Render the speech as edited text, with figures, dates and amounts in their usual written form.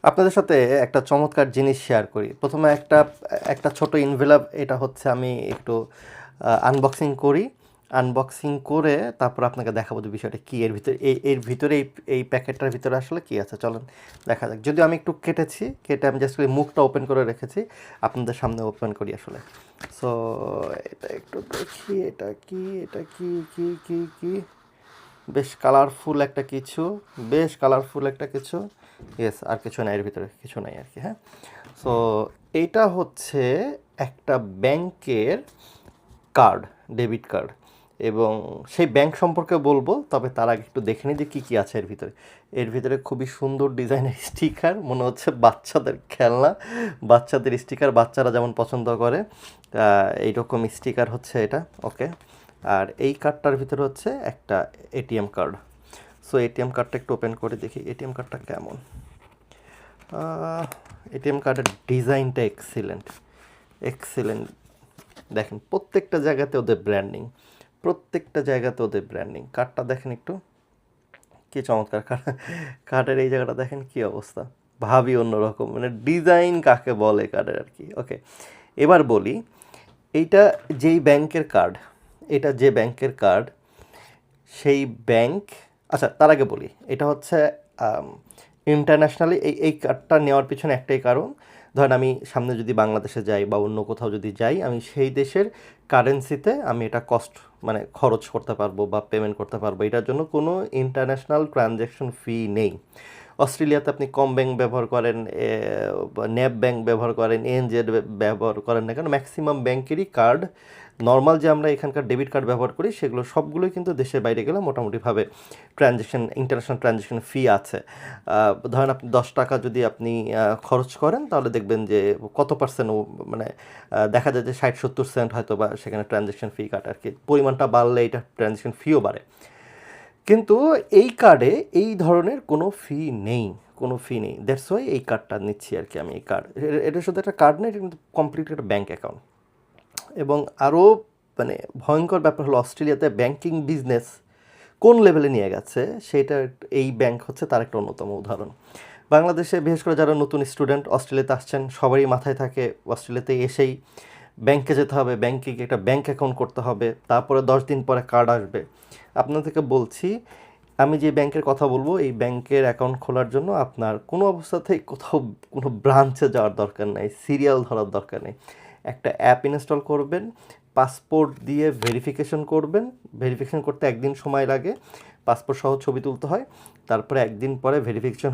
আপনাদের সাথে একটা চমৎকার জিনিস শেয়ার করি। প্রথমে একটা একটা ছোট এনভেলপ, এটা হচ্ছে আমি একটু আনবক্সিং করি। আনবক্সিং করে তারপর আপনাকে দেখাবো যে বিষয়টা কী, এর ভিতরে এই প্যাকেটটার ভিতরে আসলে কী আছে। চলেন দেখা যাক। যদিও আমি একটু কেটে আমি জাস্ট মুখটা ওপেন করে রেখেছি, আপনাদের সামনে ওপেন করি আসলে। সো এটা একটু দেখি, এটা কি বেশ কালারফুল একটা কিছু, ইয়েস। আর কিছু নাই, এর ভিতরে কিছু নাই আর কি। হ্যাঁ, সো এইটা হচ্ছে একটা ব্যাংকের কার্ড, ডেবিট কার্ড। এবং সেই ব্যাংক সম্পর্কে বলবো, তবে তার আগে একটু দেখে নিই যে কী কী আছে এর ভিতরে। এর ভিতরে খুবই সুন্দর ডিজাইনের স্টিকার, মনে হচ্ছে বাচ্চাদের খেলনা, বাচ্চাদের স্টিকার, বাচ্চারা যেমন পছন্দ করে এইরকম স্টিকার হচ্ছে এটা। ওকে, আর এই কার্ডটার ভিতরে হচ্ছে একটা এটিএম কার্ড। সো এটিএম কার্ডটা একটু ওপেন করে দেখি এটিএম কার্ডটা কেমন। এটিএম কার্ডের ডিজাইনটা এক্সিলেন্ট। দেখেন প্রত্যেকটা জায়গাতে ওদের ব্র্যান্ডিং। কার্ডটা দেখেন একটু, কী চমৎকার কার্ডের এই জায়গাটা দেখেন কী অবস্থা, ভাবি অন্যরকম, মানে ডিজাইন কাকে বলে কার্ডের আর কি। ওকে, এবার বলি এইটা যেই ব্যাংকের কার্ড, এটা যে ব্যাংকের কার্ড সেই ব্যাংক। আচ্ছা, তার আগে বলি এটা হচ্ছে ইন্টারন্যাশনালি এই কার্ডটা নেওয়ার পিছনে একটাই কারণ, ধরেন আমি সামনে যদি বাংলাদেশে যাই বা অন্য কোথাও যদি যাই, আমি সেই দেশের কারেন্সিতে আমি এটা মানে খরচ করতে পারবো বা পেমেন্ট করতে পারবো। এটার জন্য কোনো ইন্টারন্যাশনাল ট্রানজ্যাকশন ফি নেই। অস্ট্রেলিয়াতে আপনি কম ব্যাংক ব্যবহার করেন, ন্যাব ব্যাংক ব্যবহার করেন, এনজেড ব্যবহার করেন না কেন, ম্যাক্সিমাম ব্যাংকেরই কার্ড, নর্মাল যে আমরা এখানকার ডেবিট কার্ড ব্যবহার করি সেগুলো সবগুলোই কিন্তু দেশের বাইরে গেলে মোটামুটিভাবে ইন্টারন্যাশনাল ট্রানজ্যাকশন ফি আছে। ধরেন আপনি 10 টাকা যদি আপনি খরচ করেন, তাহলে দেখবেন যে কত পার্সেন্ট, মানে দেখা যায় যে 60-70 সেন্ট হয়তো বা সেখানে ট্রানজ্যাকশন ফি কাটে আর কি। পরিমাণটা বাড়লে এটা ট্রানজ্যাকশন ফিও বাড়ে। কিন্তু এই কার্ডে এই ধরনের কোনো ফি নেই। দ্যাটস ওয়াই এই কার্ডটা নিচ্ছি আর কি আমি। এই কার্ড, এটা শুধু একটা কার্ড না, এটা কিন্তু কমপ্লিট একটা ব্যাঙ্ক অ্যাকাউন্ট। এবং আরও মানে ভয়ঙ্কর ব্যাপার হলো, অস্ট্রেলিয়াতে ব্যাংকিং বিজনেস কোন লেভেলে নিয়ে গেছে সেটা, এই ব্যাংক হচ্ছে তার একটা অন্যতম উদাহরণ। বাংলাদেশে বিশেষ করে যারা নতুন স্টুডেন্ট অস্ট্রেলিয়াতে আসছেন, সবারই মাথায় থাকে অস্ট্রেলিয়াতে এসেই ব্যাংকে যেতে হবে, ব্যাংকে গিয়ে একটা ব্যাংক অ্যাকাউন্ট করতে হবে, তারপরে 10 দিন পরে কার্ড আসবে। আপনাদেরকে বলছি, আমি যে ব্যাংকের কথা বলবো, এই ব্যাংকের অ্যাকাউন্ট খোলার জন্য আপনার কোনো অবস্থাতেই কোথাও কোনো ব্রাঞ্চে যাওয়ার দরকার নাই, সিরিয়াল ধরার দরকার নেই। একটা অ্যাপ ইনস্টল করবেন, পাসপোর্ট দিয়ে ভেরিফিকেশন করবেন। ভেরিফিকেশন করতে 1 দিন সময় লাগে, পাসপোর্ট সহ ছবি তুলতে হয়, তারপরে 1 দিন পরে ভেরিফিকেশন